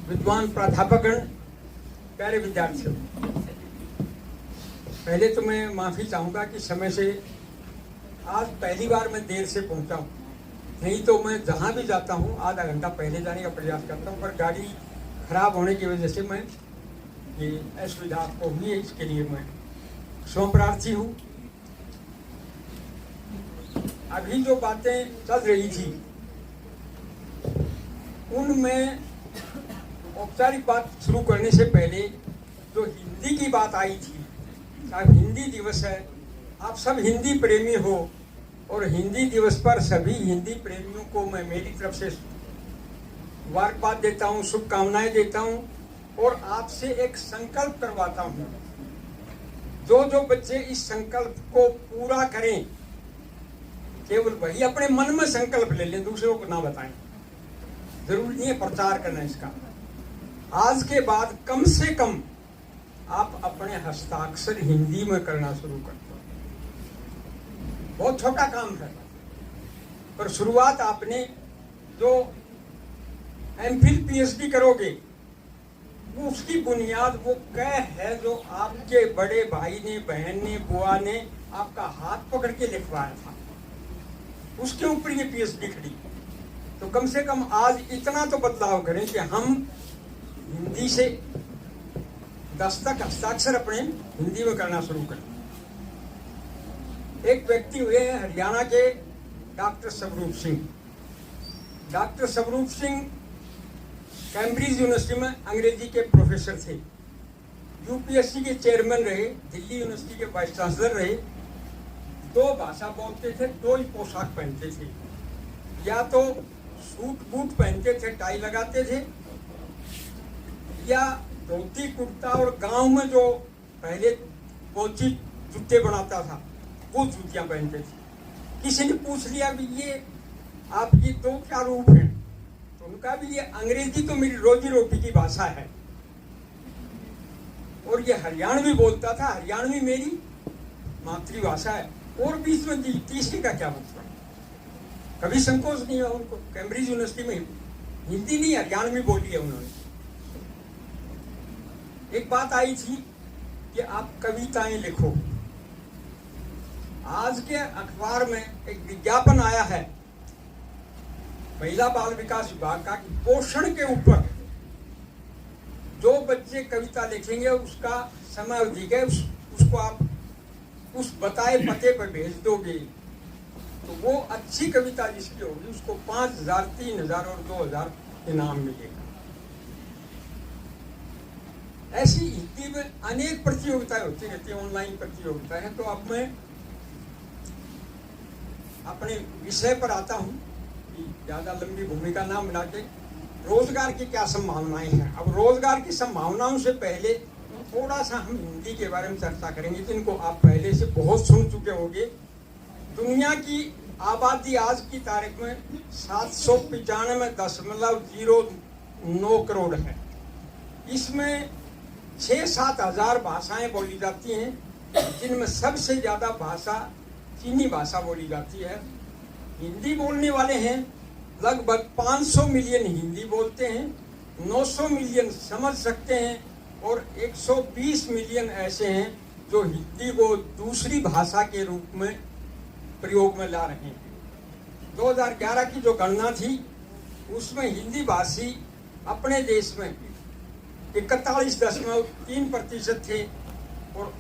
विद्वान प्राध्यापकगण, प्यारे विद्यार्थियों, पहले तो मैं माफ़ी चाहूँगा कि समय से आज पहली बार मैं देर से पहुँचा हूँ। नहीं तो मैं जहाँ भी जाता हूँ आधा घंटा पहले जाने का प्रयास करता हूँ, पर गाड़ी खराब होने की वजह से मैं ये असुविधा आपको हुई है, इसके लिए मैं क्षमा प्रार्थी हूँ। अभी जो बातें चल रही थी उनमें औपचारिक बात शुरू करने से पहले जो हिंदी की बात आई थी, साहब हिंदी दिवस है, आप सब हिंदी प्रेमी हो और हिंदी दिवस पर सभी हिंदी प्रेमियों को मैं मेरी तरफ से मुबारकबाद देता हूँ, शुभकामनाएं देता हूँ और आपसे एक संकल्प करवाता हूँ। जो जो बच्चे इस संकल्प को पूरा करें, केवल वही अपने मन में संकल्प ले लें, दूसरों को ना बताएं। जरूरी नहीं है प्रचार करना इसका। आज के बाद कम से कम आप अपने हस्ताक्षर हिंदी में करना शुरू कर दो। बहुत छोटा काम है, पर शुरुआत आपने जो एमफिल पीएचडी करोगे वो उसकी बुनियाद वो क है जो आपके बड़े भाई ने, बहन ने, बुआ ने आपका हाथ पकड़ के लिखवाया था, उसके ऊपर ये पीएचडी खड़ी। तो कम से कम आज इतना तो बदलाव करें कि हम हिंदी से दस्तक, हस्ताक्षर अपने हिंदी में करना शुरू करें। एक व्यक्ति हुए हैं हरियाणा के doctor Swaroop Singh. Doctor Swaroop Singh Cambridge university में अंग्रेजी के प्रोफेसर थे, यूपीएससी के चेयरमैन रहे, दिल्ली यूनिवर्सिटी के वाइस चांसलर रहे। दो भाषा बोलते थे, दो ही पोशाक पहनते थे, या तो सूट बूट पहनते थे, टाई लगाते थे, या धोती कुर्ता और गांव में जो पहले कोची जूते बनाता था वो जूतियां पहनते थे। किसी ने पूछ लिया भी ये आपकी दो क्या रूप हैं, तो उनका भी ये अंग्रेजी तो मेरी रोजी रोटी की भाषा है और ये हरियाणवी बोलता था, हरियाणवी मेरी मातृभाषा है, और बीच में तीसरी का क्या मतलब। कभी संकोच नहीं हुआ उनको। कैम्ब्रिज यूनिवर्सिटी में हिंदी नहीं हरियाणवी बोली है उन्होंने। एक बात आई थी कि आप कविताएं लिखो। आज के अखबार में एक विज्ञापन आया है महिला बाल विकास विभाग का कि पोषण के ऊपर जो बच्चे कविता लिखेंगे उसका समय अवधि है, उसको आप उस बताए पते पर भेज दोगे तो वो अच्छी कविता जिसकी होगी उसको 5,000, 3,000 और 2,000 इनाम मिलेगा। ऐसी हिंदी में अनेक प्रतियोगिताएं होती रहती है, ऑनलाइन प्रतियोगिताएं हैं। तो अब मैं अपने विषय पर आता हूं कि ज्यादा लंबी भूमिका ना बना के रोजगार की क्या संभावनाएं हैं। अब रोजगार की संभावनाओं से पहले थोड़ा सा हम हिंदी के बारे में चर्चा करेंगे, जिनको आप पहले से बहुत सुन चुके होंगे। दुनिया की आबादी आज की तारीख में 795.09 करोड़ है। इसमें 6-7 हजार भाषाएं बोली जाती हैं, जिनमें सबसे ज्यादा भाषा चीनी भाषा बोली जाती है। हिंदी बोलने वाले हैं लगभग 500 मिलियन हिंदी बोलते हैं, 900 मिलियन समझ सकते हैं और 120 मिलियन ऐसे हैं जो हिंदी को दूसरी भाषा के रूप में प्रयोग में ला रहे हैं। 2011 की जो गणना थी उसमें हिंदी भाषी अपने देश में 41.3% थे और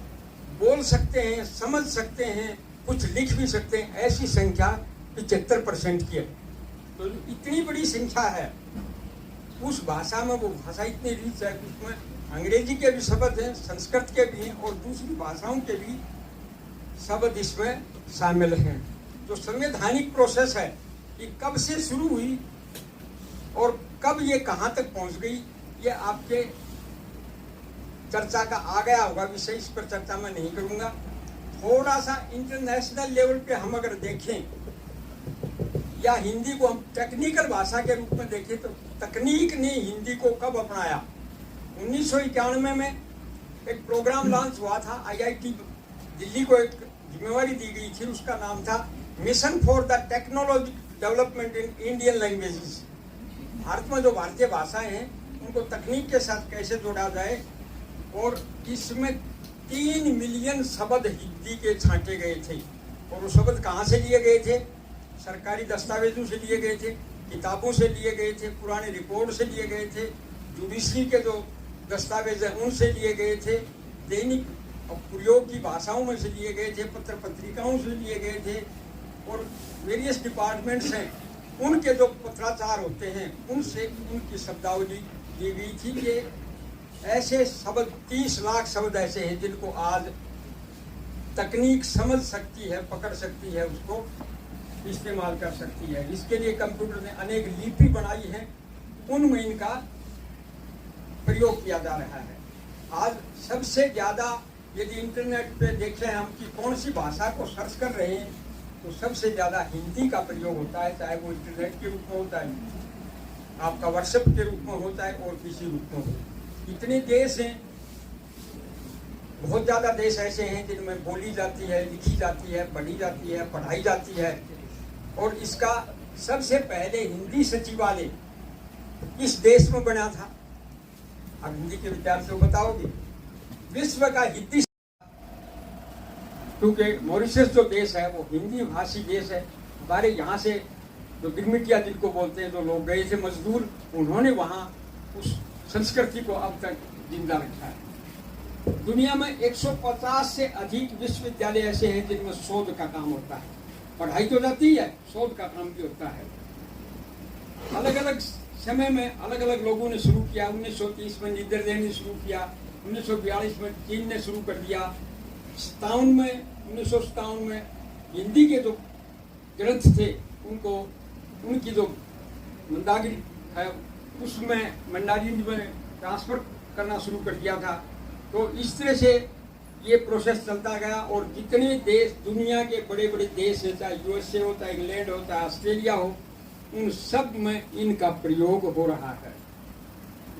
बोल सकते हैं, समझ सकते हैं, कुछ लिख भी सकते हैं। ऐसी संख्या 75% की है। तो इतनी बड़ी संख्या है उस भाषा में, वो भाषा इतनी रिच है कि उसमें अंग्रेजी के भी शब्द हैं, संस्कृत के भी हैं और दूसरी भाषाओं के भी शब्द इसमें शामिल हैं। जो संवैधानिक प्रोसेस है कि कब से शुरू हुई और कब ये कहाँ तक पहुँच गई, ये आपके चर्चा का आ गया होगा विषय, इस पर चर्चा मैं नहीं करूँगा। थोड़ा सा इंटरनेशनल लेवल पे हम अगर देखें या हिंदी को हम टेक्निकल भाषा के रूप में देखें तो तकनीक ने हिंदी को कब अपनाया। 1991 में एक प्रोग्राम लॉन्च हुआ था, आईआईटी दिल्ली को एक जिम्मेवारी दी गई थी, उसका नाम था mission for the technology development in Indian languages. Bharat में जो भारतीय भाषाएं हैं उनको तकनीक के साथ कैसे जोड़ा जाए। और इसमें 3 मिलियन शब्द हिंदी के छांटे गए थे। और वो शब्द कहाँ से लिए गए थे? सरकारी दस्तावेजों से लिए गए थे, किताबों से लिए गए थे, पुराने रिपोर्ट से लिए गए थे, जुडिशरी के जो दस्तावेज हैं उनसे लिए गए थे, दैनिक और प्रयोग की भाषाओं में से लिए गए थे, पत्र पत्रिकाओं से लिए गए थे, और वेरियस डिपार्टमेंट्स हैं उनके जो पत्राचार होते हैं उनसे उनकी शब्दावली दी गई थी कि ऐसे शब्द 30 लाख शब्द ऐसे हैं जिनको आज तकनीक समझ सकती है, पकड़ सकती है, उसको इस्तेमाल कर सकती है। इसके लिए कंप्यूटर ने अनेक लिपि बनाई है, उनमें इनका प्रयोग किया जा रहा है। आज सबसे ज़्यादा यदि इंटरनेट पे देखें हम कि कौन सी भाषा को सर्च कर रहे हैं तो सबसे ज़्यादा हिंदी का प्रयोग होता है, चाहे वो इंटरनेट के रूप में होता है, आपका व्हाट्सएप के रूप में होता है और किसी रूप में हो। इतने देश हैं, बहुत ज़्यादा देश ऐसे हैं जिनमें बोली जाती है, लिखी जाती है, पढ़ी जाती है, पढ़ाई जाती है। और इसका सबसे पहले हिंदी सचिवालय इस देश में बना था। अब हिंदी के विद्यार्थियों को बताओगे विश्व का हिंदी, क्योंकि मॉरिशस जो देश है वो हिंदी भाषी देश है। हमारे यहाँ से जो गिरमिटिया जिनको बोलते हैं, जो लोग गए थे मजदूर, उन्होंने वहाँ उस संस्कृति को अब तक जिंदा रखा है। दुनिया में 150 से अधिक विश्वविद्यालय ऐसे हैं जिनमें शोध का काम होता है। पढ़ाई तो जाती है, शोध का काम भी होता है। अलग अलग समय में अलग अलग लोगों ने शुरू किया। 1930 में नीदरलैंड ने शुरू किया, 1942 में चीन ने शुरू कर दिया, 1957 में हिंदी के जो ग्रंथ थे उनको उनकी जो मंदागिरी है उसमें मंडारिन में ट्रांसफर करना शुरू कर दिया था। तो इस तरह से ये प्रोसेस चलता गया और जितने देश दुनिया के बड़े बड़े देश हैं, चाहे यूएसए हो, चाहे इंग्लैंड हो, चाहे ऑस्ट्रेलिया हो, उन सब में इनका प्रयोग हो रहा है।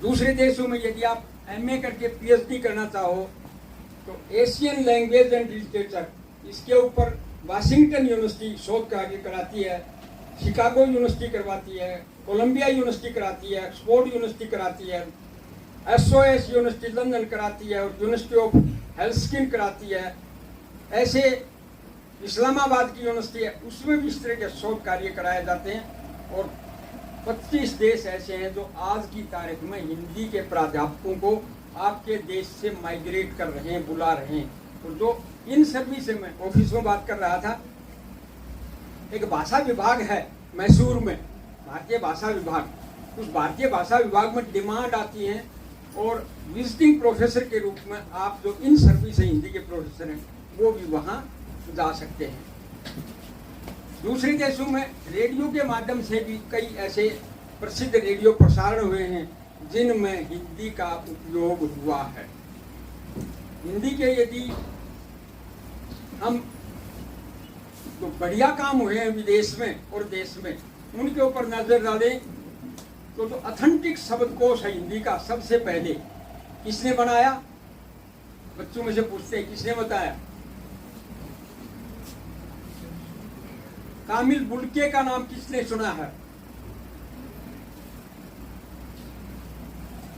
दूसरे देशों में यदि आप एमए करके पीएचडी करना चाहो तो एशियन लैंग्वेज एंड लिटरेचर, इसके ऊपर वाशिंगटन यूनिवर्सिटी शोध कार्य कराती है, शिकागो यूनिवर्सिटी करवाती है, कोलंबिया यूनिवर्सिटी कराती है, ऑक्सफोर्ड यूनिवर्सिटी कराती है, एसओएस यूनिवर्सिटी लंदन कराती है और यूनिवर्सिटी ऑफ हेल्सिंकी कराती है। ऐसे इस्लामाबाद की यूनिवर्सिटी है, उसमें भी इस तरह के शोध कार्य कराए जाते हैं। और 25 देश ऐसे हैं जो आज की तारीख में हिंदी के प्राध्यापकों को आपके देश से माइग्रेट कर रहे हैं, बुला रहे हैं। और जो इन सभी से मैं ऑफिस में बात कर रहा था, एक भाषा विभाग है मैसूर में, भारतीय भाषा विभाग। उस भारतीय भाषा विभाग में डिमांड आती है और विजिटिंग प्रोफेसर के रूप में आप जो इन सर्विस है हिंदी के प्रोफेसर हैं वो भी वहाँ जा सकते हैं। दूसरे देशों में रेडियो के माध्यम से भी कई ऐसे प्रसिद्ध रेडियो प्रसारण हुए हैं जिनमें हिंदी का उपयोग हुआ है। हिंदी के यदि हम तो बढ़िया काम हुए हैं विदेश में और देश में, उनके ऊपर नजर डालें तो जो ऑथेंटिक शब्दकोश है हिंदी का, सबसे पहले किसने बनाया? बच्चों में से पूछते हैं किसने बताया? कामिल बुल्के का नाम किसने सुना है?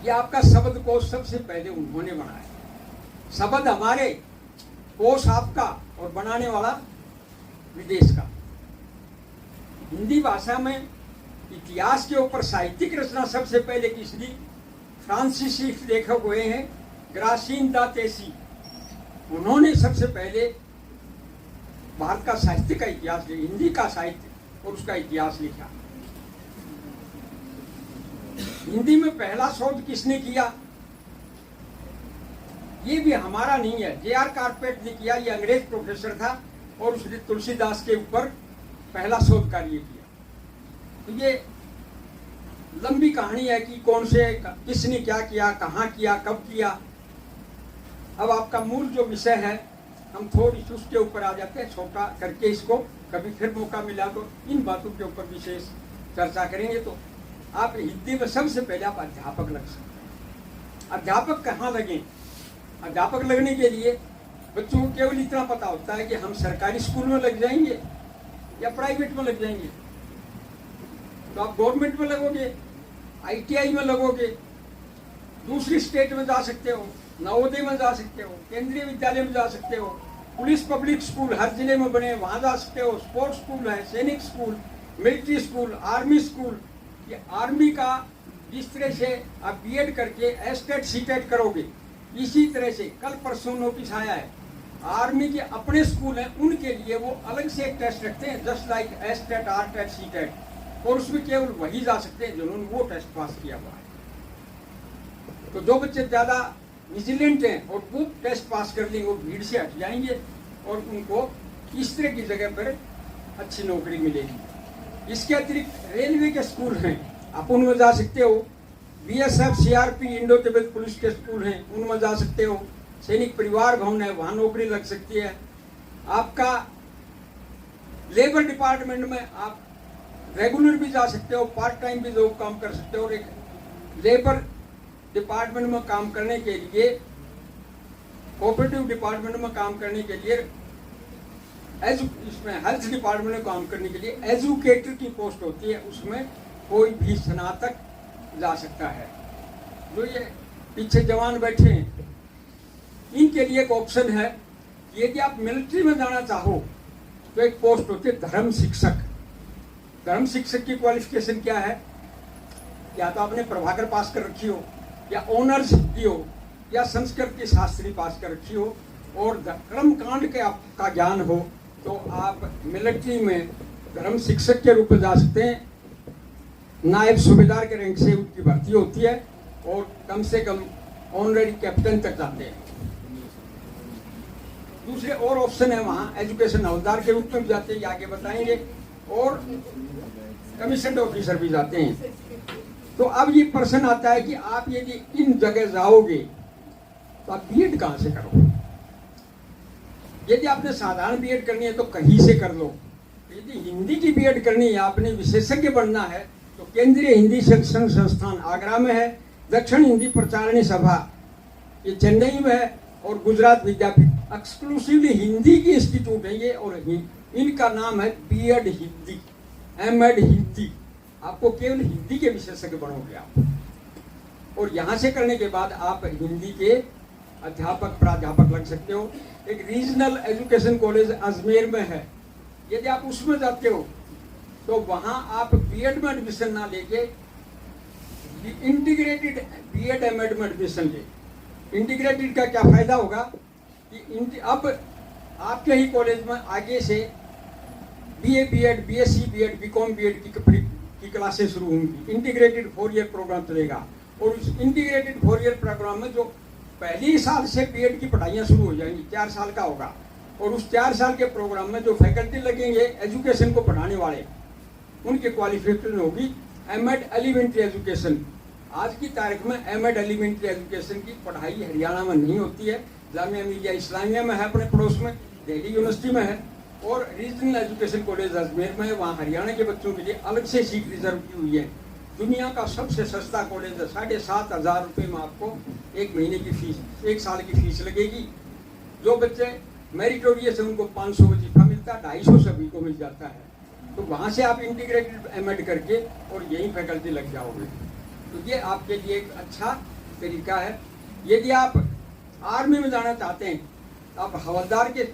ये आपका शब्दकोश सबसे पहले उन्होंने बनाया। शब्द हमारे, कोश आपका और बनाने वाला विदेश का। हिंदी भाषा में इतिहास के ऊपर साहित्यिक रचना सबसे पहले किसने? फ्रांसीसी लेखक हुए हैं ग्रासीन दा तेसी, उन्होंने सबसे पहले भारत का साहित्य का इतिहास लिखा, हिंदी का साहित्य और उसका इतिहास लिखा। हिंदी में पहला शोध किसने किया? ये भी हमारा नहीं है, J.R. कारपेट ने किया। ये अंग्रेज प्रोफेसर था और उसने तुलसीदास के ऊपर पहला शोध कार्य किया। तो ये लंबी कहानी है कि कौन से किसने क्या किया, कहाँ किया, कब किया। अब आपका मूल जो विषय है हम थोड़ी सी उसके ऊपर आ जाते हैं, छोटा करके इसको, कभी फिर मौका मिला तो इन बातों के ऊपर विशेष चर्चा करेंगे। तो आप हिंदी में सबसे पहले आप अध्यापक लग सकते हैं। अध्यापक कहाँ लगे? अध्यापक लगने के लिए बच्चों को केवल इतना पता होता है कि हम सरकारी स्कूल में लग जाएंगे या प्राइवेट में लग जाएंगे। तो आप गवर्नमेंट में लगोगे, ITI में लगोगे, दूसरी स्टेट में जा सकते हो, नवोदय में जा सकते हो, केंद्रीय विद्यालय में जा सकते हो, पुलिस पब्लिक स्कूल हर जिले में बने वहां जा सकते हो, स्पोर्ट्स स्कूल है, सैनिक school, military school, army school. ये आर्मी का जिस तरह से आप बीएड करके एस्टेट सीटेट करोगे, इसी तरह से कल परसों नोटिस आया है, आर्मी के अपने स्कूल हैं उनके लिए वो अलग से एक टेस्ट रखते हैं, जस्ट लाइक एस्टेट, आरटेट, सीटेट, और उसमें केवल वही जा सकते हैं जिन्होंने वो टेस्ट पास किया हुआ है। तो जो बच्चे ज्यादा विजिलेंट हैं और वो टेस्ट पास कर लेंगे, वो भीड़ से हट जाएंगे और उनको इस तरह की जगह पर अच्छी नौकरी मिलेगी। इसके अतिरिक्त रेलवे के स्कूल हैं, आप उनमें जा सकते हो, BSF, CRP, Indo Tibet police के स्कूल हैं, उनमें जा सकते हो, सैनिक परिवार भवन है, वहां नौकरी लग सकती है। आपका लेबर डिपार्टमेंट में आप रेगुलर भी जा सकते हो, पार्ट टाइम भी लोग काम कर सकते हो। और एक लेबर डिपार्टमेंट में काम करने के लिए, कोऑपरेटिव डिपार्टमेंट में काम करने के लिए, इसमें हेल्थ डिपार्टमेंट में काम करने के लिए एजुकेटर की पोस्ट होती है, उसमें कोई भी स्नातक जा सकता है। जो ये पीछे जवान बैठे हैं इनके लिए एक ऑप्शन है, यदि आप मिलिट्री में जाना चाहो तो एक पोस्ट होती है धर्म शिक्षक। धर्म शिक्षक की क्वालिफिकेशन क्या है? या तो आपने प्रभाकर पास कर रखी हो, या ऑनर्स हिंदी हो, या संस्कृत की शास्त्री पास कर रखी हो, और कर्म कांड के आपका ज्ञान हो, तो आप मिलिट्री में धर्म शिक्षक के रूप में जा सकते हैं। नायब सूबेदार के रैंक से उनकी भर्ती होती है और कम से कम ऑनरेरी कैप्टन तक जाते हैं। दूसरे और ऑप्शन है, वहां एजुकेशन हवलदार के रूप में भी जाते हैं, आगे बताएंगे, और कमीशन ऑफिसर भी जाते हैं। तो अब ये प्रश्न आता है कि आप यदि इन जगह जाओगे तो आप बीएड कहां से करोगे? यदि आपने साधारण बीएड करनी है तो कहीं से कर लो। यदि हिंदी की बीएड करनी है, आपने विशेषज्ञ बनना है, तो केंद्रीय हिंदी शिक्षण संस्थान आगरा में है, दक्षिण हिंदी प्रचारणी सभा ये चेन्नई में है, और गुजरात विद्यापीठ एक्सक्लूसिवली हिंदी की इंस्टीट्यूट है ये, और इनका नाम है बीएड हिंदी, एमएड हिंदी। आपको केवल हिंदी के विशेषज्ञ बनोगे आप, और यहां से करने के बाद आप हिंदी के अध्यापक, प्राध्यापक लग सकते हो। एक रीजनल एजुकेशन कॉलेज अजमेर में है, यदि आप उसमें जाते हो तो वहां आप बीएड में एडमिशन ना लेके इंटीग्रेटेड बीएड एमएड में एडमिशन ले। इंटीग्रेटेड का क्या फायदा होगा कि अब आपके ही कॉलेज में आगे से BA BEd, BSc BEd, BCom BEd की क्लासेस शुरू होंगी। इंटीग्रेटेड 4 ईयर प्रोग्राम चलेगा, और उस इंटीग्रेटेड 4 ईयर प्रोग्राम में जो पहली साल से बीएड की पढ़ाइयाँ शुरू हो जाएंगी, 4 साल का होगा, और उस 4 साल के प्रोग्राम में जो फैकल्टी लगेंगे एजुकेशन को पढ़ाने वाले, उनकी क्वालिफिकेशन होगी एमएड एलिमेंट्री एजुकेशन। आज की तारीख में एमएड एलिमेंट्री एजुकेशन की पढ़ाई हरियाणा में नहीं होती है, जामिया मिलिया इस्लामिया में है अपने पड़ोस में, दिल्ली यूनिवर्सिटी में है, और रीजनल एजुकेशन कॉलेज अजमेर में है, वहाँ हरियाणा के बच्चों के लिए अलग से सीट रिजर्व की हुई है। दुनिया का सबसे सस्ता कॉलेज है, 7,500 रुपये में आपको 1 महीने की फीस, 1 साल की फीस लगेगी। जो बच्चे मेरिटोरियस है उनको 500 वजीफा मिलता है, 250 सभी को मिल जाता है। तो वहाँ से आप इंटीग्रेटेड एमएड करके और यही फैकल्टी लग जाओगे, तो ये आपके लिए एक अच्छा तरीका है। यदि आप आर्मी में जाना चाहते हैं तो आप हवलदार के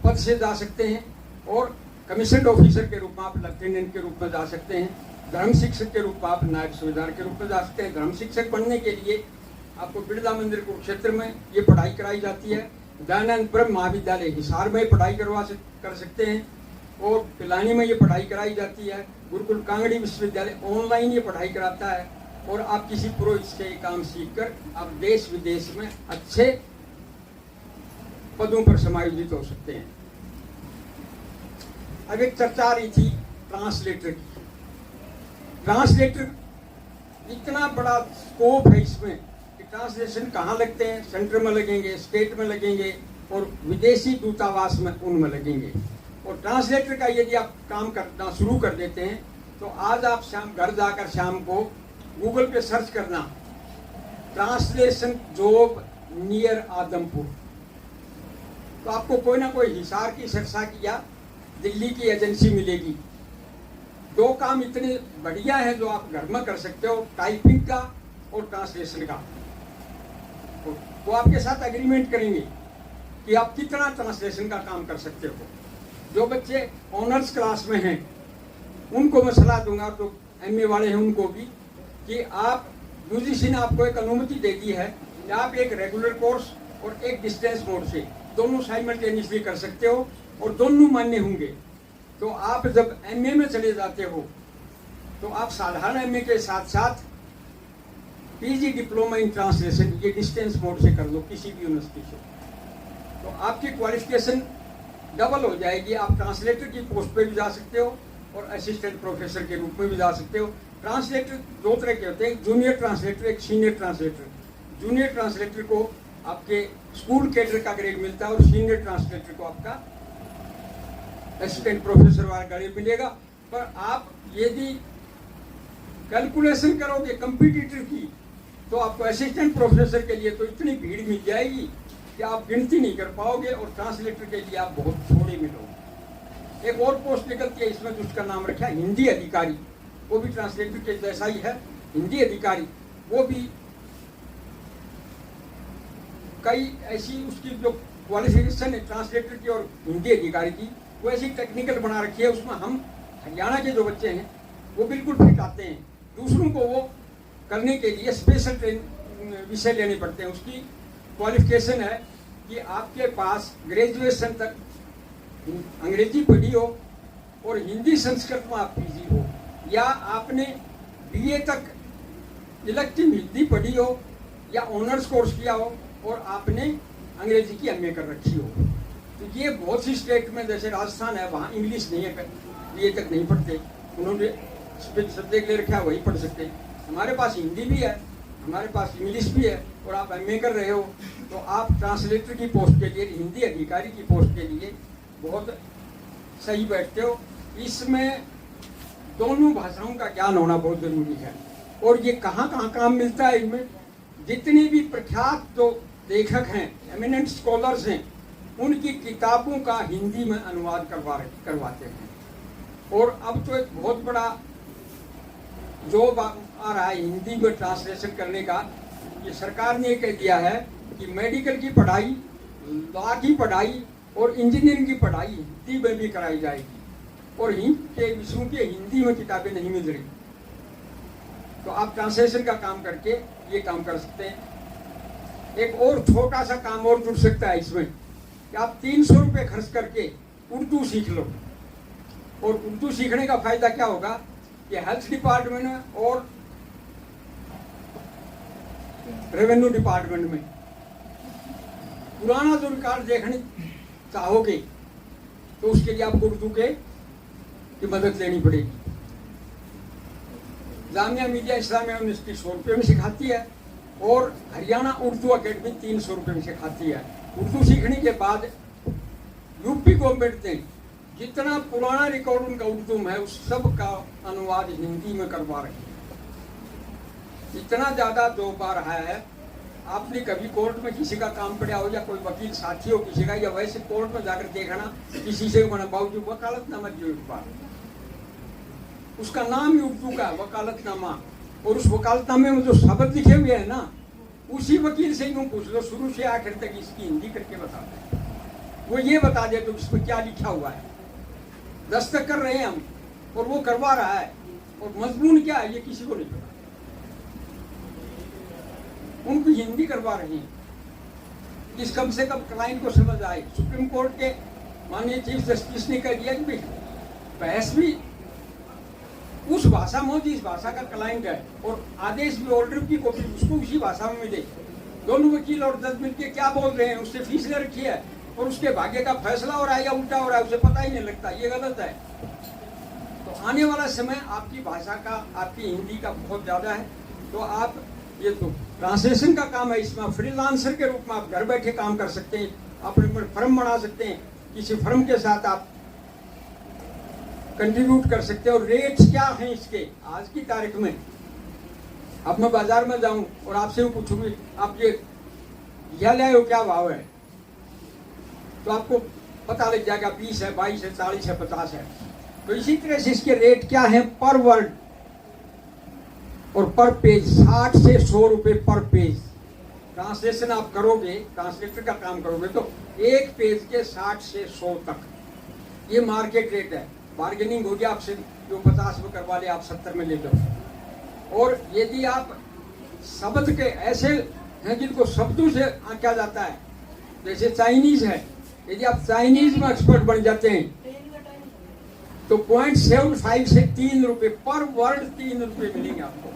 पद से जा सकते हैं, और कमीशन ऑफिसर के रूप में आप लेफ्टिनेंट के रूप में जा सकते हैं। धर्म शिक्षक के रूप में आप नायब सूबेदार के रूप में जा सकते हैं। धर्म शिक्षक बनने के लिए आपको बिरला मंदिर कुरुक्षेत्र में ये पढ़ाई कराई जाती है, दयानंद ब्रह्म महाविद्यालय हिसार में पढ़ाई कर सकते हैं, और पिलानी में ये पढ़ाई कराई जाती है। गुरुकुल कांगड़ी विश्वविद्यालय ऑनलाइन ये पढ़ाई कराता है, और आप किसी पुरोहित से काम सीखकर आप देश विदेश में अच्छे पदों पर समायोजित हो सकते हैं। अब एक चर्चा आ रही थी ट्रांसलेटर की। ट्रांसलेटर इतना बड़ा स्कोप है इसमें कि ट्रांसलेशन कहाँ लगते हैं, सेंटर में लगेंगे, स्टेट में लगेंगे, और विदेशी दूतावास में उनमें लगेंगे। और ट्रांसलेटर का यदि आप काम करना शुरू कर देते हैं तो आज आप घर जाकर शाम को गूगल पे सर्च करना ट्रांसलेशन जॉब नियर आदमपुर, तो आपको कोई ना कोई हिसार की, सिरसा की या दिल्ली की एजेंसी मिलेगी। 2 काम इतने बढ़िया है जो आप घर में कर सकते हो, टाइपिंग का और ट्रांसलेशन का। वो आपके साथ एग्रीमेंट करेंगे कि आप कितना ट्रांसलेशन का काम कर सकते हो। जो बच्चे ऑनर्स क्लास में हैं उनको मैं सलाह दूंगा, तो एमए वाले हैं उनको भी, कि आप यूजीसी ने आपको एक अनुमति दे दी है कि आप एक रेगुलर कोर्स और एक डिस्टेंस मोड से दोनों साइमल्टेनियसली कर सकते हो और दोनों मान्य होंगे। तो आप जब एमए में चले जाते हो तो आप साधारण एमए के साथ साथ पीजी डिप्लोमा इन ट्रांसलेशन ये डिस्टेंस मोड से कर लो किसी भी यूनिवर्सिटी से, तो आपकी क्वालिफिकेशन डबल हो जाएगी। आप ट्रांसलेटर की पोस्ट पे भी जा सकते हो और असिस्टेंट प्रोफेसर के रूप में भी जा सकते हो। ट्रांसलेटर दो तरह के होते हैं, जूनियर ट्रांसलेटर, एक सीनियर ट्रांसलेटर। जूनियर ट्रांसलेटर को आपके स्कूल कैडर का ग्रेड मिलता है और सीनियर ट्रांसलेटर को आपका असिस्टेंट प्रोफेसर वाला ग्रेड मिलेगा। पर आप यदि कैलकुलेशन करोगे कंपटीटर की तो आपको असिस्टेंट प्रोफेसर के लिए तो इतनी भीड़ मिल जाएगी कि आप गिनती नहीं कर पाओगे, और ट्रांसलेटर के लिए आप बहुत थोड़े मिलोगे। एक और पोस्ट निकलती है इसमें, जिसका नाम रखा है हिंदी अधिकारी, वो भी ट्रांसलेटर के जैसा ही है, हिंदी अधिकारी। वो भी कई ऐसी उसकी जो क्वालिफिकेशन है ट्रांसलेटर की और हिंदी अधिकारी की, वो ऐसी टेक्निकल बना रखी है, उसमें हम हरियाणा के जो बच्चे हैं वो बिल्कुल फिट आते हैं। दूसरों को वो करने के लिए स्पेशल विषय लेने पड़ते हैं। उसकी क्वालिफिकेशन है कि आपके पास ग्रेजुएशन तक अंग्रेजी पढ़ी हो और हिंदी संस्कृत में आप पीजी हो, या आपने बीए तक इलेक्टिव हिंदी पढ़ी हो या ऑनर्स कोर्स किया हो और आपने अंग्रेजी की एमए कर रखी हो। तो ये बहुत सी स्टेट में, जैसे राजस्थान है, वहाँ इंग्लिश नहीं है, बीए तक नहीं पढ़ते, उन्होंने सब्जेक्ट ले रखा है, वही पढ़ सकते। हमारे पास हिंदी भी है, हमारे पास इंग्लिश भी है, और आप एमए कर रहे हो तो आप ट्रांसलेटर की पोस्ट के लिए, हिंदी अधिकारी की पोस्ट के लिए बहुत सही बैठते हो। इसमें दोनों भाषाओं का ज्ञान होना बहुत जरूरी है। और ये कहाँ कहाँ काम मिलता है, इनमें जितने भी प्रख्यात जो लेखक हैं, एमिनेंट स्कॉलर्स हैं, उनकी किताबों का हिंदी में अनुवाद करवाते हैं। और अब तो एक बहुत बड़ा जॉब आ रहा है हिंदी में ट्रांसलेशन करने का। ये सरकार ने कह दिया है कि मेडिकल की पढ़ाई, लॉ की पढ़ाई और इंजीनियरिंग की पढ़ाई हिंदी में भी कराई जाएगी, और हिंदी के विषयों की हिंदी में किताबें नहीं मिल रही, तो आप ट्रांसलेशन का काम करके ये काम कर सकते हैं। एक और छोटा सा काम और जुड़ सकता है इसमें, कि आप 300 रुपये खर्च करके उर्दू सीख लो। और उर्दू सीखने का फायदा क्या होगा कि हेल्थ डिपार्टमेंट में और रेवेन्यू डिपार्टमेंट में पुराना जो रिकॉर्ड देखने चाहोगे तो उसके लिए आपको उर्दू की मदद लेनी पड़ेगी। जामिया मिलिया इस्लामिया यूनिवर्सिटी 100 रुपये में सिखाती है, और हरियाणा उर्दू अकेडमी 300 रुपये में सिखाती है। उर्दू सीखने के बाद यूपी गवर्नमेंट ने जितना पुराना रिकॉर्ड उनका उर्दू में है उस सब का अनुवाद हिंदी में करवा रही है। इतना ज्यादा जोर आ रहा है। आपने कभी कोर्ट में किसी का काम पड़ा हो, या कोई वकील साथी हो किसी का, या वैसे कोर्ट में जाकर देखना किसी से बावजूद वकालतनामा जो बात, उसका नाम ही उर्दू का वकालतनामा, और उस वकालतनामे में जो शब्द लिखे हुए हैं ना, उसी वकील से यूँ पूछ लो शुरू से आखिर तक इसकी हिंदी करके बता दे, वो ये बता दे तो इसमें क्या लिखा हुआ है। दस्तक कर रहे हैं हम और वो करवा रहा है, और मजमून क्या है ये किसी को नहीं पता, उनको हिंदी करवा रही है, जिस कम से कम क्लाइंट को समझ आए। सुप्रीम कोर्ट के माननीय चीफ जस्टिस ने कह दिया कि बहस भी उस भाषा में जिस भाषा का क्लाइंट है, और आदेश भी, ऑर्डर की कॉपी उसको उसी भाषा में मिले। दोनों वकील और जज मिलकर क्या बोल रहे हैं, उससे फीस ले रखी है, और उसके भाग्य का फैसला हो रहा है या उल्टा हो रहा है उसे पता ही नहीं लगता, ये गलत है। तो आने वाला समय आपकी भाषा का, आपकी हिंदी का बहुत ज्यादा है। तो आप ये तो ट्रांसलेशन का काम है, इसमें फ्रीलांसर के रूप में आप घर बैठे काम कर सकते हैं, अपने फर्म बना सकते हैं, किसी फर्म के साथ आप कंट्रीब्यूट कर सकते हैं। और रेट्स क्या हैं इसके आज की तारीख में? अब मैं बाजार में जाऊं और आपसे पूछूंगी आप ये ले आए हो क्या भाव है, तो आपको पता लग जाएगा 20 है, 22 है, 40 है, 50 है। तो इसी तरह से इसके रेट क्या है पर वर्ड और पर पेज, 60 से 100 रुपए पर पेज। ट्रांसलेशन आप करोगे, ट्रांसलेटर का काम करोगे, तो एक पेज के 60 से 100 तक ये मार्केट रेट है। बार्गेनिंग हो गया आपसे, जो 50 में करवा ले आप 70 में ले लो। और यदि आप शब्द के ऐसे हैं जिनको शब्दों से आंका जाता है, जैसे चाइनीज है, यदि आप चाइनीज में एक्सपर्ट बन जाते हैं तो 0.75 से 3 रुपए पर वर्ड, 3 रुपए मिलेंगे आपको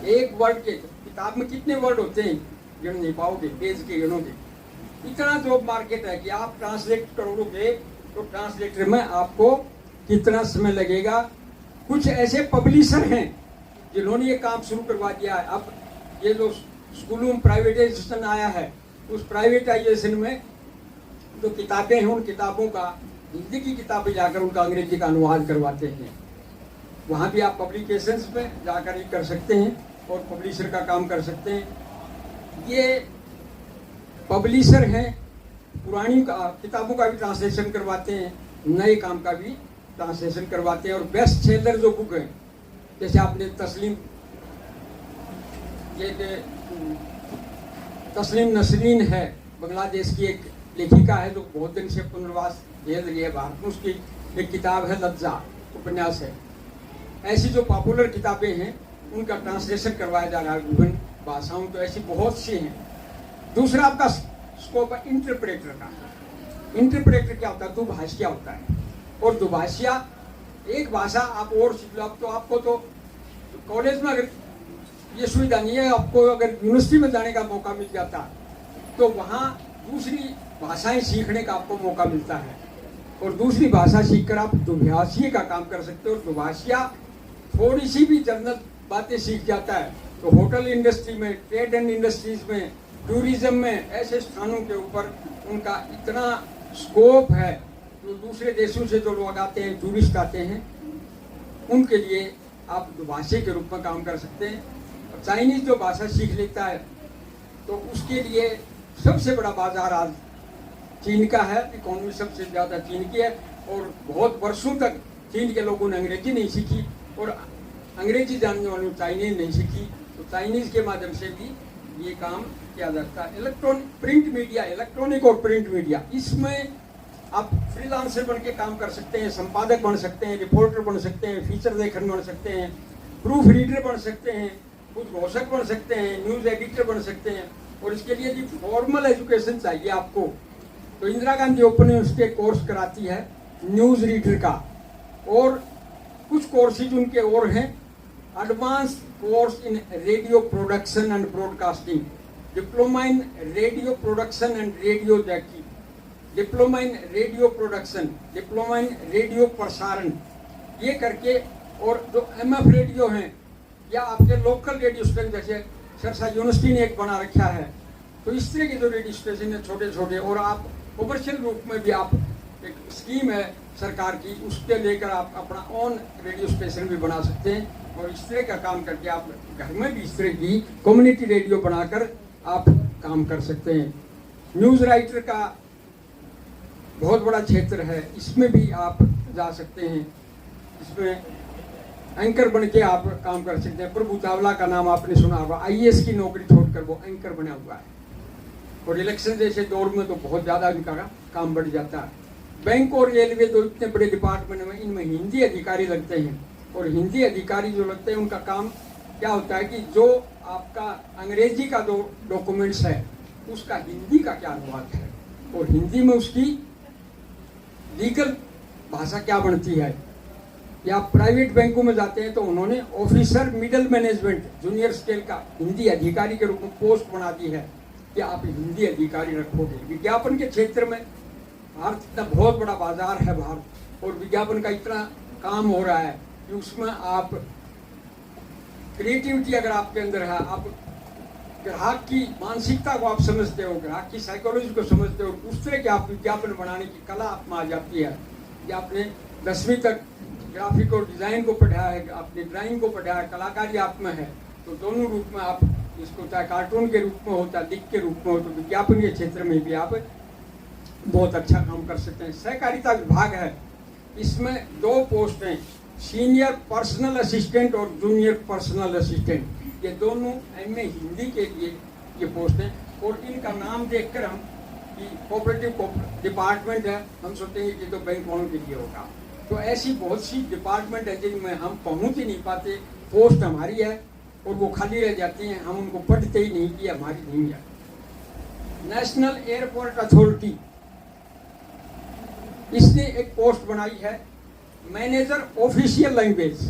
एक वर्ड के। किताब में कितने वर्ड होते हैं गिन नहीं पाओगे, पेज के गिनोगे। इतना जॉब मार्केट है कि आप ट्रांसलेट करोगे तो ट्रांसलेटर में आपको कितना समय लगेगा। कुछ ऐसे पब्लिशर हैं जिन्होंने ये काम शुरू करवा दिया है। अब ये जो स्कूलों में प्राइवेटाइजेशन आया है, उस प्राइवेटाइजेशन में जो किताबें हैं, उन किताबों का हिंदी की किताबें जाकर उनका अंग्रेजी का अनुवाद करवाते हैं। वहाँ भी आप पब्लिकेशंस में जाकर ही कर सकते हैं और पब्लिशर का काम कर सकते हैं। ये पब्लिशर हैं, पुरानी किताबों का भी ट्रांसलेशन करवाते हैं, नए काम का भी ट्रांसलेशन करवाते हैं। और बेस्ट सेलर जो बुक है, जैसे आपने तस्लीम नसरीन है, बांग्लादेश की एक लेखिका है जो बहुत दिन से पुनर्वास झेल रही है भारत में, उसकी एक किताब है लज्जा, उपन्यास है। ऐसी जो पॉपुलर किताबें हैं उनका ट्रांसलेशन करवाया जा रहा है विभिन्न भाषाओं, तो ऐसी बहुत सी हैं। दूसरा आपका स्कोप है इंटरप्रेटर का। इंटरप्रेटर क्या होता है? दुभाषिया होता है। और दुभाषिया एक भाषा आप और सीख लो। अब तो आपको तो कॉलेज में अगर ये सुविधा नहीं है, आपको अगर यूनिवर्सिटी में जाने का मौका मिल जाता तो वहाँ दूसरी भाषाएं सीखने का आपको मौका मिलता है और दूसरी भाषा सीखकर आप दुभाषिया का काम कर सकते हो। और दुभाषिया थोड़ी सी भी जनरल बातें सीख जाता है तो होटल इंडस्ट्री में, ट्रेड एंड इंडस्ट्रीज में, टूरिज्म में, ऐसे स्थानों के ऊपर उनका इतना स्कोप है। जो दूसरे देशों से जो लोग आते हैं, टूरिस्ट आते हैं, उनके लिए आप दुभाषी के रूप में काम कर सकते हैं। और चाइनीज जो भाषा सीख लेता है तो उसके लिए सबसे बड़ा बाजार आज चीन का है। इकोनॉमी सबसे ज़्यादा चीन की है और बहुत वर्षों तक चीन के लोगों ने अंग्रेजी नहीं सीखी और अंग्रेजी जानने वालों ने चाइनीज नहीं सीखी, तो चाइनीज के माध्यम से भी ये काम किया जाता है। प्रिंट मीडिया, इलेक्ट्रॉनिक और प्रिंट मीडिया, इसमें आप फ्रीलांसर बन के काम कर सकते हैं, संपादक बन सकते हैं, रिपोर्टर बन सकते हैं, फीचर लेखक बन सकते हैं, प्रूफ रीडर बन सकते हैं, उद्घोषक बन सकते हैं, न्यूज़ एडिटर बन सकते हैं। और इसके लिए यदि फॉर्मल एजुकेशन चाहिए आपको तो Indira Gandhi open university course कराती है न्यूज़ रीडर का। और कुछ कोर्सेज उनके और हैं, advance course in radio production and broadcasting, diploma in radio production and radio Jackie, diploma in radio production, diploma in radio प्रसारण, ये करके। और जो MF रेडियो हैं या आपके लोकल रेडियो स्टेशन, जैसे सरसा यूनिवर्सिटी ने एक बना रखा है, तो इस तरह के जो रेडियो स्टेशन है छोटे छोटे, और आप कमर्शियल रूप में भी आप एक स्कीम है सरकार की, उसके लेकर आप अपना ऑन रेडियो स्टेशन भी बना सकते हैं। और इस तरह का काम करके आप घर में भी इस तरह की कम्युनिटी रेडियो बनाकर आप काम कर सकते हैं। न्यूज़ राइटर का बहुत बड़ा क्षेत्र है, इसमें भी आप जा सकते हैं। इसमें एंकर बन के आप काम कर सकते हैं। प्रभु चावला का नाम आपने सुना होगा, IAS की नौकरी छोड़कर वो एंकर बना हुआ है। और इलेक्शन जैसे दौर में तो बहुत ज़्यादा इनका काम बढ़ जाता है। बैंक और रेलवे जो इतने बड़े डिपार्टमेंट में, इनमें हिंदी अधिकारी लगते हैं। और हिंदी अधिकारी जो लगते हैं उनका काम क्या होता है कि जो आपका अंग्रेजी का जो डॉक्यूमेंट्स है उसका हिंदी का क्या अनुवाद है और हिंदी में उसकी लीगल भाषा क्या बनती है। या प्राइवेट बैंकों में जाते हैं तो उन्होंने officer middle management junior scale का हिंदी अधिकारी के रूप में पोस्ट बना दी है कि आप हिंदी अधिकारी रखोगे। विज्ञापन के क्षेत्र में भारत इतना बहुत बड़ा बाजार है भारत, और विज्ञापन का इतना काम हो रहा है कि उसमें आप क्रिएटिविटी अगर आपके अंदर है, आप ग्राहक की मानसिकता को आप समझते हो, ग्राहक की साइकोलॉजी को समझते हो, उस तरह के आप विज्ञापन बनाने की कला आप में आ जाती है। या आपने 10वीं तक ग्राफिक और डिज़ाइन को पढ़ा है, आपने ड्राइंग को पढ़ा है, कलाकारी आप में है, तो दोनों रूप में आप इसको चाहे कार्टून के रूप में हो चाहे लिख के रूप में हो, तो विज्ञापन के क्षेत्र में भी आप बहुत अच्छा काम कर सकते हैं। सहकारिता विभाग है, इसमें 2 पोस्ट हैं, सीनियर पर्सनल असिस्टेंट और जूनियर पर्सनल असिस्टेंट। ये दोनों MA हिंदी के लिए ये पोस्ट है। और इनका नाम देखकर हम कि कोऑपरेटिव डिपार्टमेंट है, हम सोचते हैं कि तो बैंक वालों के लिए होगा। तो ऐसी बहुत सी डिपार्टमेंट है जिनमें हम पहुंच ही नहीं पाते, पोस्ट हमारी है और वो खाली रह जाती हैं, हम उनको पढ़ते ही नहीं कि हमारी नहीं है। नेशनल एयरपोर्ट अथॉरिटी, इसने एक पोस्ट बनाई है मैनेजर ऑफिशियल लैंग्वेज।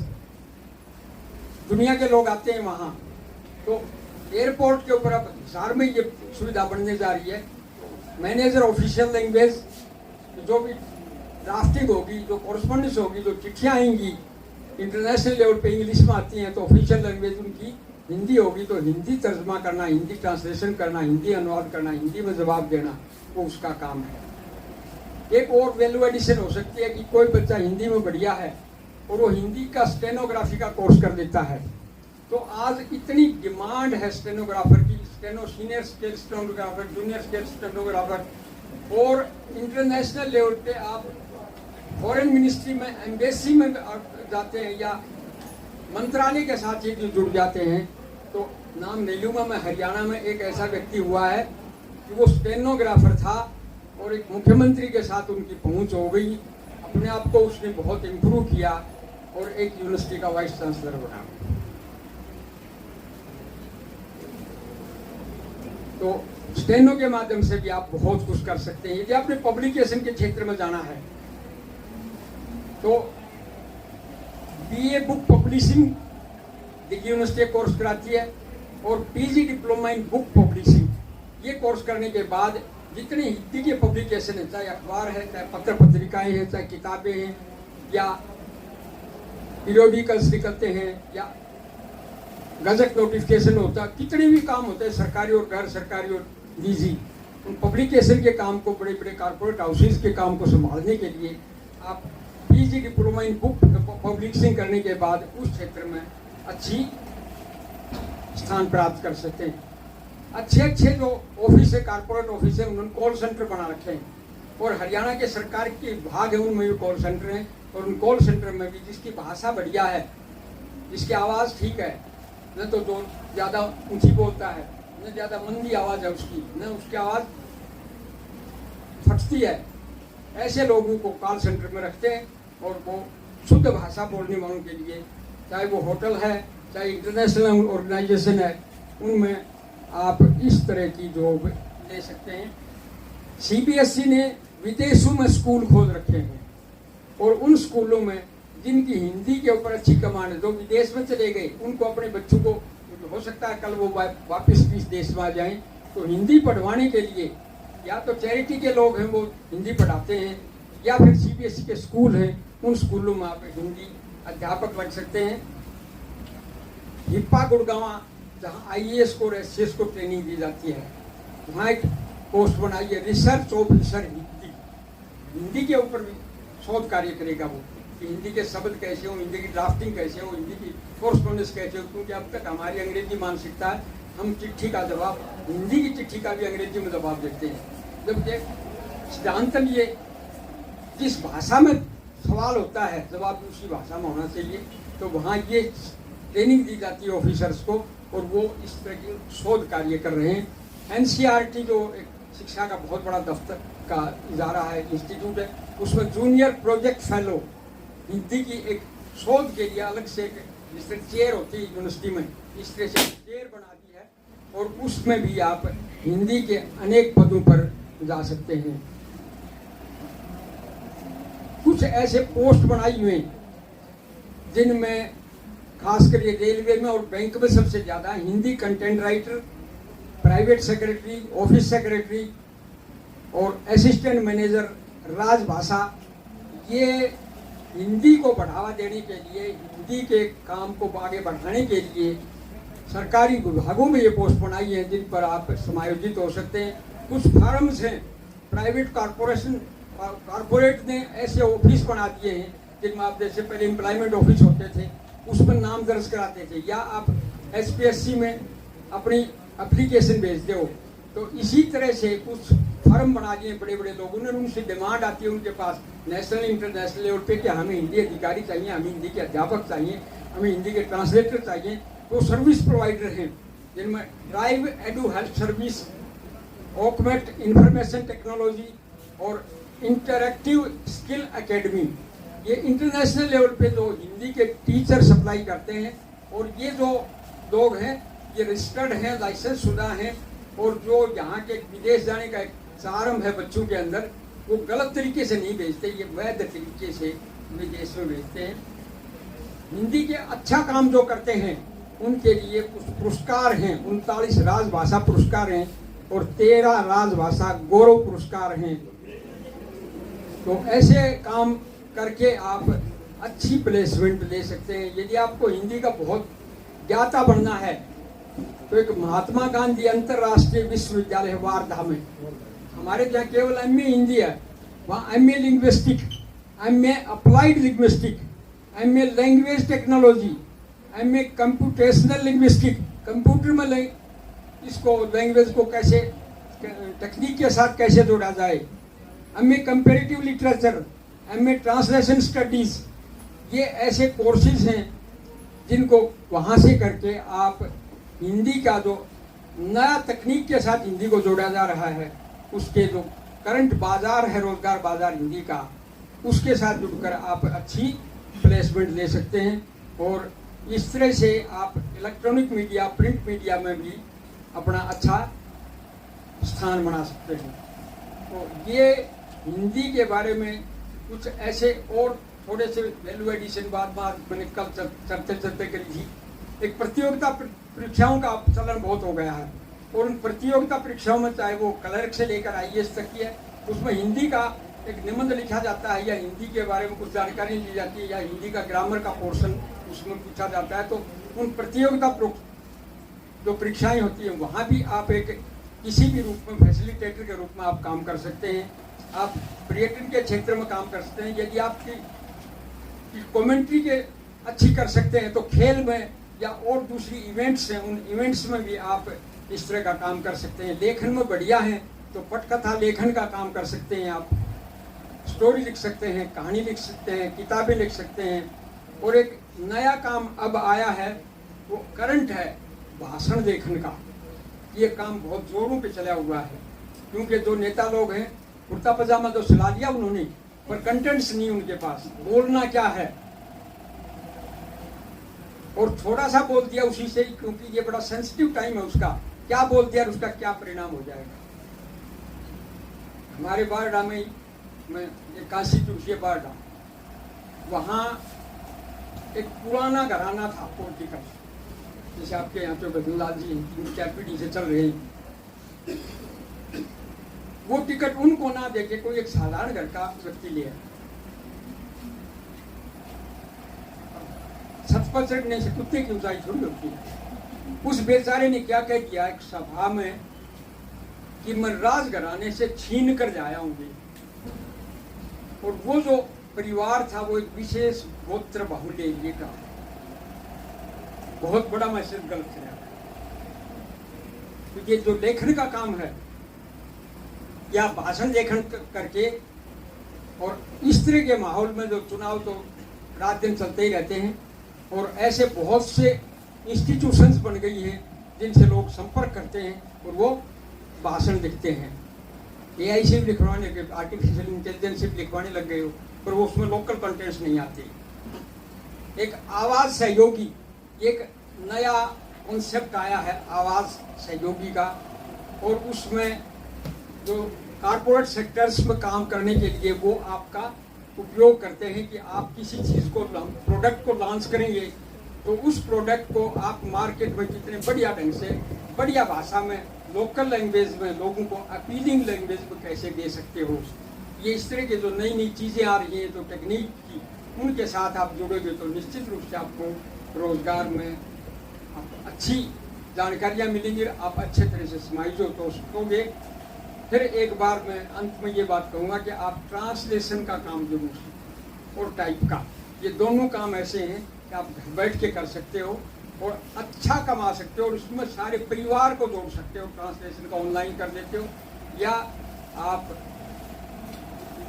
दुनिया के लोग आते हैं वहां, तो एयरपोर्ट के ऊपर अब हिसार में ये सुविधा बनने जा रही है। मैनेजर ऑफिशियल लैंग्वेज, जो भी ड्राफ्टिंग होगी, जो कॉरस्पॉन्डेंस होगी, जो चिट्ठियाँ आएंगी इंटरनेशनल लेवल पे इंग्लिश में आती हैं, तो ऑफिशियल लैंग्वेज उनकी हिंदी होगी। तो हिंदी तर्जमा करना, हिंदी ट्रांसलेशन करना, हिंदी अनुवाद करना, हिंदी में जवाब देना, वो उसका काम है। एक और वैल्यू एडिशन हो सकती है कि कोई बच्चा हिंदी में बढ़िया है और वो हिंदी का स्टेनोग्राफी का कोर्स कर देता है। तो आज इतनी डिमांड है स्टेनोग्राफर की, senior scale stenographer, junior scale stenographer, और इंटरनेशनल लेवल पे आप फॉरेन मिनिस्ट्री में, एम्बेसी में जाते हैं या मंत्रालय के साथ ही जुड़ जाते हैं। तो नाम नहीं लूँगा मैं, हरियाणा में एक ऐसा व्यक्ति हुआ है कि वो स्टेनोग्राफर था और एक मुख्यमंत्री के साथ उनकी पहुंच हो गई, अपने आप को उसने बहुत इम्प्रूव किया और एक यूनिवर्सिटी का वाइस चांसलर बना। तो स्टेनो के माध्यम से भी आप बहुत कुछ कर सकते हैं। यदि आपने पब्लिकेशन के क्षेत्र में जाना है तो BA book publishing Delhi university course कराती है और PG diploma in book publishing, ये कोर्स करने के बाद जितनी हिंदी के पब्लिकेशन है, चाहे अखबार है, चाहे पत्र पत्रिकाएं हैं, चाहे किताबें हैं या पीरियोडिकल्स निकलते हैं या गजट नोटिफिकेशन होता है, कितने भी काम होते हैं सरकारी और गैर सरकारी और निजी, उन पब्लिकेशन के काम को, बड़े बड़े कारपोरेट हाउसेज के काम को संभालने के लिए आप PG diploma in book publishing करने के बाद उस क्षेत्र में अच्छी स्थान प्राप्त कर सकते हैं। अच्छे जो ऑफिस है, कारपोरेट ऑफिस है, उन्होंने कॉल सेंटर बना रखे हैं और हरियाणा के सरकार के विभाग है उनमें भी कॉल सेंटर हैं। और उन कॉल सेंटर में भी जिसकी भाषा बढ़िया है, जिसकी आवाज़ ठीक है, न तो जो ज़्यादा ऊंची बोलता है, न ज़्यादा मंदी आवाज़ है उसकी, न उसकी आवाज़ फटती है, ऐसे लोगों को कॉल सेंटर में रखते हैं और वो शुद्ध भाषा बोलने वालों के लिए, चाहे वो होटल है, चाहे इंटरनेशनल ऑर्गेनाइजेशन है, उनमें आप इस तरह की जॉब ले सकते हैं। CBSE ने विदेशों में स्कूल खोल रखे हैं और उन स्कूलों में जिनकी हिंदी के ऊपर अच्छी कमांड है, जो विदेश में चले गए, उनको अपने बच्चों को, हो सकता है कल वो वापस इस देश में आ जाएं, तो हिंदी पढ़वाने के लिए या तो चैरिटी के लोग हैं वो हिंदी पढ़ाते हैं, या फिर CBSE के स्कूल हैं, उन स्कूलों में आप हिंदी अध्यापक बन सकते हैं। हिप्पा गुड़गांव, जहाँ IAS को और SCS को ट्रेनिंग दी जाती है, वहाँ एक पोस्ट बनाई है रिसर्च ऑफिसर हिंदी। हिंदी के ऊपर भी शोध कार्य करेगा वो, कि हिंदी के शब्द कैसे हो, हिंदी की ड्राफ्टिंग कैसे हो, हिंदी की कॉरस्पॉन्डेंस कैसे हो। क्योंकि अब तक हमारी अंग्रेजी मानसिकता है, हम चिट्ठी का जवाब, हिंदी की चिट्ठी का भी अंग्रेजी में जवाब देते हैं, जबकि सिद्धांतन ये जिस भाषा में सवाल होता है जवाब उसी भाषा में होना चाहिए। तो वहाँ ये ट्रेनिंग दी जाती है ऑफिसर्स को और वो इस तरह की शोध कार्य कर रहे हैं। NCERT जो एक शिक्षा का बहुत बड़ा दफ्तर का इदारा है, इंस्टीट्यूट है, उसमें जूनियर प्रोजेक्ट फेलो हिंदी की एक शोध के लिए अलग से जिस तरह चेयर होती है यूनिवर्सिटी में, इस तरह से चेयर बना दी है और उसमें भी आप हिंदी के अनेक पदों पर जा सकते हैं। कुछ ऐसे पोस्ट बनाई हुए जिनमें खासकर ये रेलवे में और बैंक में सबसे ज़्यादा Hindi content writer, private secretary, office secretary और असिस्टेंट मैनेजर राजभाषा, ये हिंदी को बढ़ावा देने के लिए, हिंदी के काम को आगे बढ़ाने के लिए सरकारी विभागों में ये पोस्ट बनाई है जिन पर आप समायोजित हो सकते हैं। कुछ फार्म्स हैं, प्राइवेट कारपोरेट ने ऐसे ऑफिस बना दिए हैं जिनमें आप जैसे पहले एम्प्लॉयमेंट ऑफिस होते थे उसमें नाम दर्ज कराते थे, या आप SPSC में अपनी एप्लीकेशन भेजते हो। तो इसी तरह से कुछ फर्म बना दिए बड़े बड़े लोगों ने, उनसे डिमांड आती है उनके पास नेशनल इंटरनेशनल लेवल पे कि हमें हिंदी अधिकारी चाहिए, हमें हिंदी के अध्यापक चाहिए, हमें हिंदी के ट्रांसलेटर चाहिए। तो सर्विस प्रोवाइडर हैं, जिनमें ड्राइव एडू हेल्थ सर्विस, ऑकमेट इंफॉर्मेशन टेक्नोलॉजी और इंटरैक्टिव स्किल एकेडमी, ये इंटरनेशनल लेवल पे जो हिंदी के टीचर सप्लाई करते हैं। और ये जो लोग हैं ये रजिस्टर्ड हैं, लाइसेंस शुदा हैं, और जो यहाँ के विदेश जाने का एक चार्म है बच्चों के अंदर, वो गलत तरीके से नहीं भेजते, ये वैध तरीके से विदेश में भेजते हैं। हिंदी के अच्छा काम जो करते हैं उनके लिए कुछ पुरस्कार हैं, 39 राजभाषा पुरस्कार हैं और 13 राजभाषा गौरव पुरस्कार हैं। तो ऐसे काम करके आप अच्छी प्लेसमेंट ले सकते हैं। यदि आपको हिंदी का बहुत ज्ञाता बनना है तो एक महात्मा गांधी अंतर्राष्ट्रीय विश्वविद्यालय है वार्धा में, हमारे यहाँ केवल MA हिंदी है, वहाँ MA linguistic, MA applied linguistic, MA language technology, MA computational linguistic, computer में इसको लैंग्वेज को कैसे टेक्निक के साथ कैसे जोड़ा जाए, MA comparative literature, MA translation studies, ये ऐसे कोर्सेज हैं जिनको वहाँ से करके आप हिंदी का जो नया तकनीक के साथ हिंदी को जोड़ा जा रहा है, उसके जो करंट बाजार है, रोजगार बाजार हिंदी का, उसके साथ जुड़कर आप अच्छी प्लेसमेंट ले सकते हैं। और इस तरह से आप इलेक्ट्रॉनिक मीडिया, प्रिंट मीडिया में भी अपना अच्छा स्थान बना सकते हैं। तो ये हिंदी के बारे में कुछ ऐसे और थोड़े से वैल्यू एडिशन बात मैंने कल चलते करी थी। एक प्रतियोगिता परीक्षाओं का चलन बहुत हो गया है, और उन प्रतियोगिता परीक्षाओं में चाहे वो क्लर्क से लेकर IAS तक की है, उसमें हिंदी का एक निबंध लिखा जाता है या हिंदी के बारे में कुछ जानकारी ली जाती है या हिंदी का ग्रामर का पोर्शन उसमें पूछा जाता है। तो उन प्रतियोगिता जो परीक्षाएं होती हैं वहाँ भी आप एक किसी भी रूप में फैसिलिटेटर के रूप में आप काम कर सकते हैं। आप पर्यटन के क्षेत्र में काम कर सकते हैं। यदि आपकी कमेंट्री के अच्छी कर सकते हैं तो खेल में या और दूसरी इवेंट्स हैं, उन इवेंट्स में भी आप इस तरह का काम कर सकते हैं। लेखन में बढ़िया हैं तो पटकथा लेखन का काम कर सकते हैं, आप स्टोरी लिख सकते हैं, कहानी लिख सकते हैं, किताबें लिख सकते हैं। और एक नया काम अब आया है, वो करंट है, भाषण लेखन का। ये काम बहुत जोरों पे चला हुआ है, क्योंकि जो नेता लोग हैं कुर्ता पजामा तो सिला लिया उन्होंने, पर कंटेंट्स नहीं उनके पास, बोलना क्या है, और थोड़ा सा बोल दिया उसी से, क्योंकि ये बड़ा सेंसिटिव टाइम है उसका, क्या बोल दिया और उसका क्या परिणाम हो जाएगा। हमारे बारडा में मैं काशी टूसिया बारडा, वहाँ एक पुराना घराना था पॉलिटिकल, जैसे आपके यहाँ पे बदनलाल जी क्या पीढ़ी से चल रहे हैं। वो टिकट उनको ना देके कोई एक साधारण घर का व्यक्ति लिया, छत पर चढ़ने से कुत्ते की ऊंचाई थोड़ी होती है। उस बेचारे ने क्या कह दिया एक सभा में कि मैं राजघराने से छीन कर जाया हूँ। और वो जो परिवार था वो एक विशेष गोत्र बाहुल्य का, बहुत बड़ा मैसेज गलत है। तो ये जो लेखन का काम है या भाषण लेखन करके, और इस तरह के माहौल में जो चुनाव तो रात दिन चलते ही रहते हैं, और ऐसे बहुत से इंस्टीट्यूशंस बन गई हैं जिनसे लोग संपर्क करते हैं और वो भाषण लिखते हैं। AI से भी लिखवाने लगे, आर्टिफिशियल इंटेलिजेंस से भी लिखवाने लग गए हो, पर वो उसमें लोकल कंटेंट्स नहीं आते। एक आवाज सहयोगी, एक नया कॉन्सेप्ट आया है आवाज सहयोगी का, और उसमें जो कारपोरेट सेक्टर्स में काम करने के लिए वो आपका उपयोग करते हैं कि आप किसी चीज़ को, प्रोडक्ट को लॉन्च करेंगे तो उस प्रोडक्ट को आप मार्केट में कितने बढ़िया ढंग से, बढ़िया भाषा में, लोकल लैंग्वेज में, लोगों को अपीलिंग लैंग्वेज में कैसे दे सकते हो। ये इस तरह के जो नई नई चीज़ें आ रही हैं तो टेक्निक की, उनके साथ आप जुड़ोगे तो निश्चित रूप से आपको रोजगार में आप अच्छी जानकारियाँ मिलेंगी, आप अच्छे तरह से समाइज हो सकोगे। फिर एक बार मैं अंत में ये बात कहूँगा कि आप ट्रांसलेशन का काम जरूर सीखें, और टाइप का, ये दोनों काम ऐसे हैं कि आप घर बैठ के कर सकते हो और अच्छा कमा सकते हो, और उसमें सारे परिवार को जोड़ सकते हो। ट्रांसलेशन का ऑनलाइन कर देते हो, या आप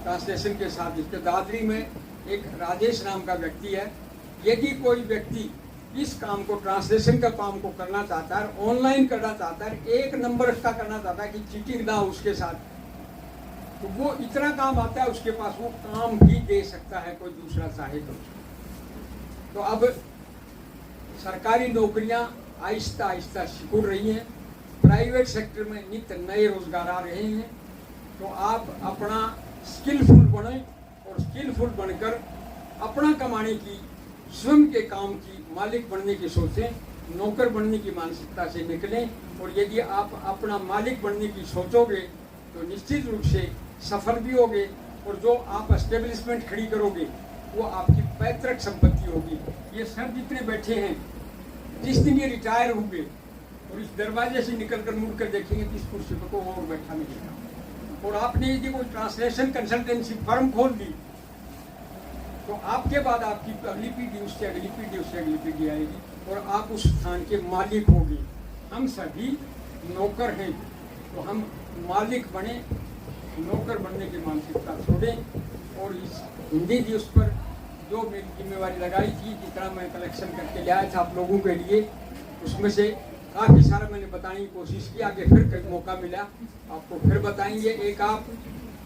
ट्रांसलेशन के साथ, जिसके दादरी में एक राजेश नाम का व्यक्ति है, यदि कोई व्यक्ति इस काम को, ट्रांसलेशन का काम को करना चाहता है, ऑनलाइन करना चाहता है, एक नंबर का करना चाहता है कि चीटिंग ना हो उसके साथ, तो वो इतना काम आता है उसके पास, वो काम भी दे सकता है कोई दूसरा चाहे तो अब सरकारी नौकरियां आहिस्ता आहिस्ता सिकुड़ रही हैं, प्राइवेट सेक्टर में नित्य नए रोजगार आ रहे हैं। तो आप अपना स्किलफुल बने और स्किलफुल बनकर अपना कमाने की, स्वयं के काम की मालिक बनने की सोचें, नौकर बनने की मानसिकता से निकलें। और यदि आप अपना मालिक बनने की सोचोगे तो निश्चित रूप से सफल भी होगे, और जो आप एस्टेब्लिशमेंट खड़ी करोगे वो आपकी पैतृक संपत्ति होगी। ये सर जितने बैठे हैं, जिस दिन ये रिटायर होंगे और इस दरवाजे से निकलकर मुड़ कर देखेंगे कि इस कुर्सी पर कोई और बैठा मिलेगा। और आपने यदि कोई ट्रांसलेशन कंसल्टेंसी फर्म खोल दी तो आपके बाद आपकी अगली पीढ़ी, उससे अगली पीढ़ी, उससे अगली पीढ़ी आएगी और आप उस स्थान के मालिक होंगे। हम सभी नौकर हैं, तो हम मालिक बने, नौकर बनने की मानसिकता छोड़ें। और इस हिंदी दिवस पर जो मेरी जिम्मेवारी लगाई थी, जितना मैं कलेक्शन करके ले आया था आप लोगों के लिए, उसमें से काफ़ी सारा मैंने बताने की कोशिश की। आगे फिर कभी मौका मिला आपको फिर बताएंगे। एक, आप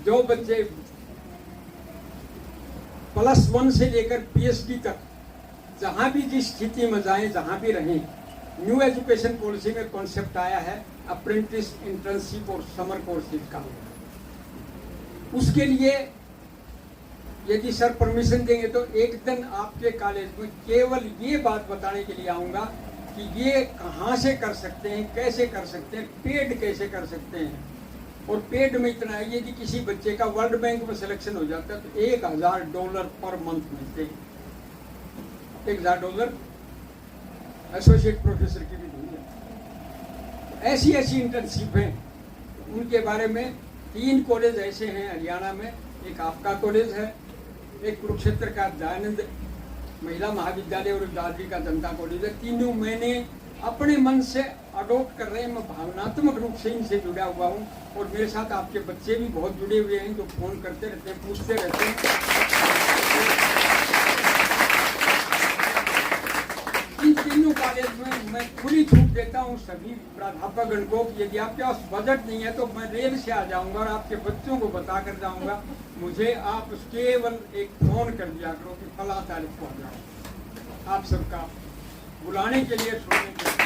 जो बच्चे +1 से लेकर PhD तक जहाँ भी जिस स्थिति में जाएं, जहाँ भी रहें, न्यू एजुकेशन पॉलिसी में कॉन्सेप्ट आया है अप्रेंटिस, इंटर्नशिप और समर कोर्सेज का। उसके लिए यदि सर परमिशन देंगे तो एक दिन आपके कॉलेज में केवल ये बात बताने के लिए आऊँगा कि ये कहाँ से कर सकते हैं, कैसे कर सकते हैं, पेड कैसे कर सकते हैं। और पेड में इतना है, यदि किसी बच्चे का वर्ल्ड बैंक में सिलेक्शन हो जाता है तो $1000 पर मंथ मिलते हैं। $1000 एसोसिएट प्रोफेसर की भी नहीं है। ऐसी ऐसी इंटर्नशिप हैं, उनके बारे में 3 कॉलेज ऐसे हैं हरियाणा में। एक आपका कॉलेज है, एक कुरुक्षेत्र का दयानंद महिला महाविद्यालय और दादरी का जनता कॉलेज है। तीनों मैंने अपने मन से अडोप्ट कर रहे हैं। मैं भावनात्मक रूप से इनसे जुड़ा हुआ हूँ और मेरे साथ आपके बच्चे भी बहुत जुड़े हुए हैं, जो फोन करते रहते हैं, पूछते रहते हैं। इन तीनों कॉलेज में मैं खुली छूट देता हूँ सभी प्राध्यापकगण को कि यदि आपके पास बजट नहीं है तो मैं रेल से आ जाऊँगा और आपके बच्चों को बता कर जाऊँगा। मुझे आप केवल एक फोन कर दिया करो कि फला तारीख को आ जाओ। आप सबका बुलाने के लिए, सुनने के लिए